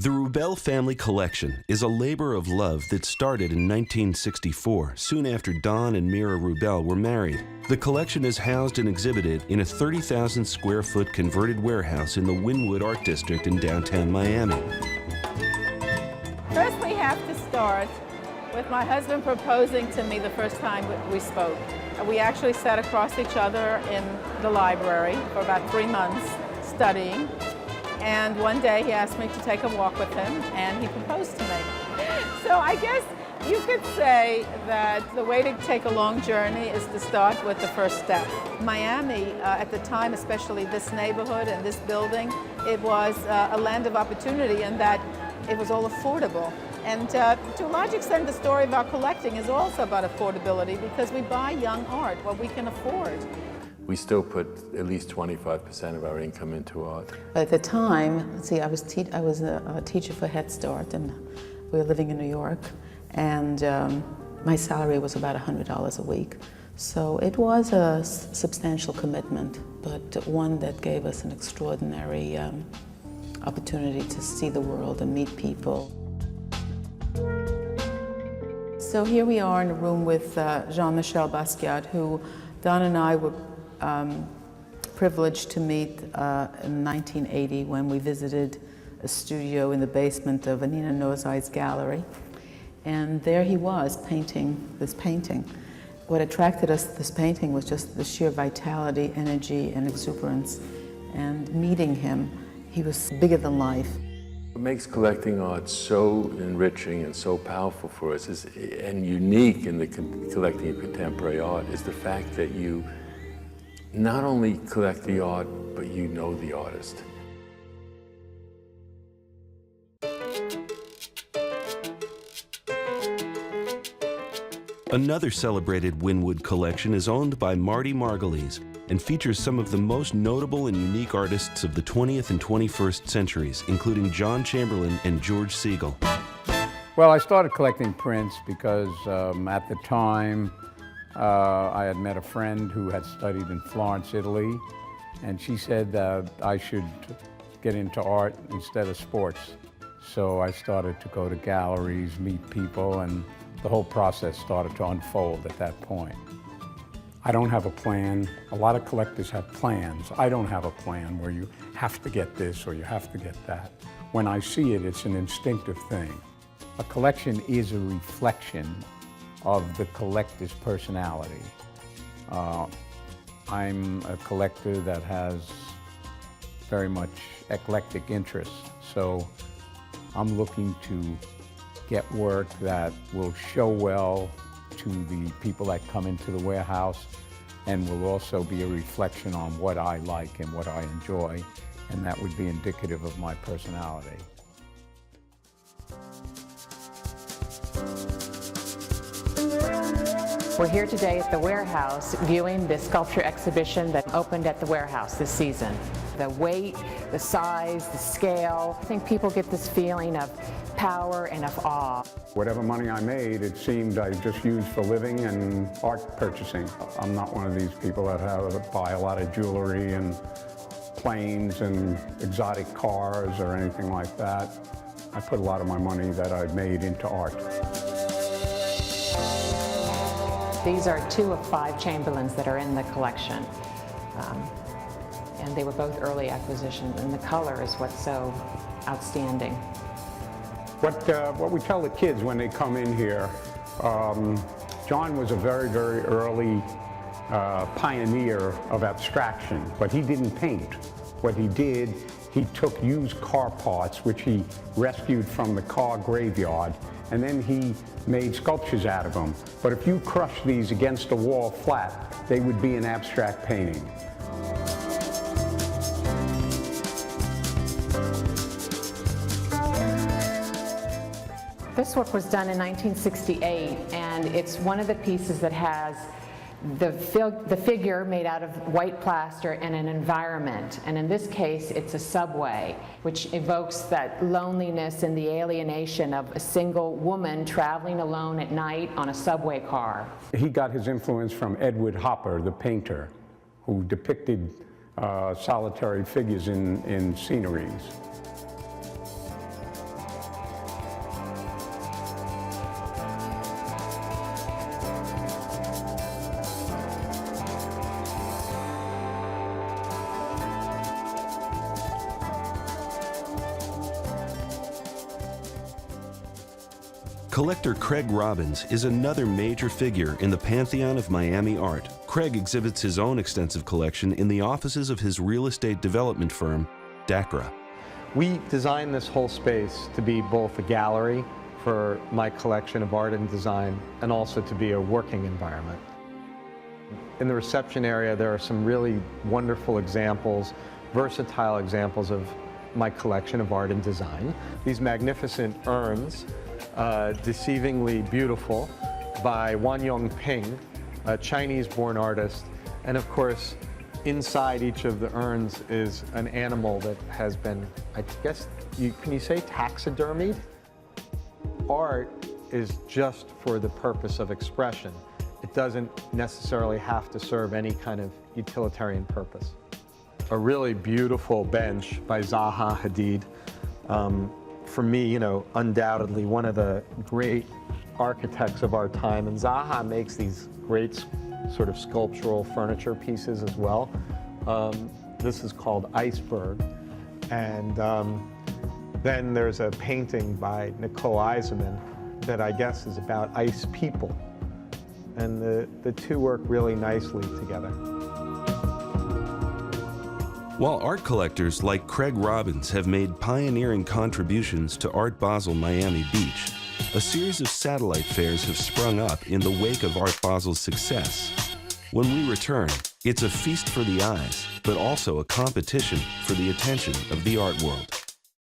The Rubell Family Collection is a labor of love that started in 1964, soon after Don and Mira Rubell were married. The collection is housed and exhibited in a 30,000 square foot converted warehouse in the Wynwood Art District in downtown Miami. First, we have to start with my husband proposing to me the first time we spoke. We actually sat across each other in the library for about 3 months studying. And one day he asked me to take a walk with him, and he proposed to me. So I guess you could say that the way to take a long journey is to start with the first step. Miami, at the time, especially this neighborhood and this building, it was a land of opportunity in that it was all affordable. And to a large extent, the story of our collecting is also about affordability because we buy young art, what we can afford. We still put at least 25% of our income into art. At the time, see, I was a teacher for Head Start, and we were living in New York, and my salary was about $100 a week. So it was a substantial commitment, but one that gave us an extraordinary opportunity to see the world and meet people. So here we are in a room with Jean-Michel Basquiat, who Don and I were privileged to meet in 1980 when we visited a studio in the basement of Anina Nozai's gallery. And there he was painting this painting. What attracted us to this painting was just the sheer vitality, energy, and exuberance. And meeting him, he was bigger than life. What makes collecting art so enriching and so powerful for us and unique in the collecting of contemporary art is the fact that you not only collect the art, but you know the artist. Another celebrated Wynwood collection is owned by Marty Margulies and features some of the most notable and unique artists of the 20th and 21st centuries, including John Chamberlain and George Segal. Well, I started collecting prints because at the time I had met a friend who had studied in Florence, Italy, and she said that I should get into art instead of sports. So I started to go to galleries, meet people, and the whole process started to unfold at that point. I don't have a plan. A lot of collectors have plans. I don't have a plan where you have to get this or you have to get that. When I see it, it's an instinctive thing. A collection is a reflection of the collector's personality. I'm a collector that has very much eclectic interests, so I'm looking to get work that will show well to the people that come into the warehouse and will also be a reflection on what I like and what I enjoy, and that would be indicative of my personality. We're here today at the warehouse viewing the sculpture exhibition that opened at the warehouse this season. The weight, the size, the scale, I think people get this feeling of power and of awe. Whatever money I made, it seemed I just used for living and art purchasing. I'm not one of these people that buy a lot of jewelry and planes and exotic cars or anything like that. I put a lot of my money that I made into art. These are 2 of 5 Chamberlains that are in the collection. And they were both early acquisitions, and the color is what's so outstanding. What we tell the kids when they come in here, John was a very, very early pioneer of abstraction, but he didn't paint. What he did, he took used car parts, which he rescued from the car graveyard, and then he made sculptures out of them. But if you crush these against a wall flat, they would be an abstract painting. This work was done in 1968, and it's one of the pieces that has the figure made out of white plaster and an environment. And in this case, it's a subway, which evokes that loneliness and the alienation of a single woman traveling alone at night on a subway car. He got his influence from Edward Hopper, the painter, who depicted solitary figures in sceneries. Collector Craig Robbins is another major figure in the pantheon of Miami art. Craig exhibits his own extensive collection in the offices of his real estate development firm, DACRA. We designed this whole space to be both a gallery for my collection of art and design, and also to be a working environment. In the reception area, there are some really wonderful examples, versatile examples of my collection of art and design. These magnificent urns, deceivingly beautiful, by Wan Yongping, a Chinese-born artist. And of course, inside each of the urns is an animal that has been, I guess, can you say taxidermied? Art is just for the purpose of expression. It doesn't necessarily have to serve any kind of utilitarian purpose. A really beautiful bench by Zaha Hadid. For me, you know, undoubtedly one of the great architects of our time. And Zaha makes these great sort of sculptural furniture pieces as well. This is called Iceberg. And then there's a painting by Nicole Eisenman that I guess is about ice people. And the two work really nicely together. While art collectors like Craig Robbins have made pioneering contributions to Art Basel Miami Beach, a series of satellite fairs have sprung up in the wake of Art Basel's success. When we return, it's a feast for the eyes, but also a competition for the attention of the art world.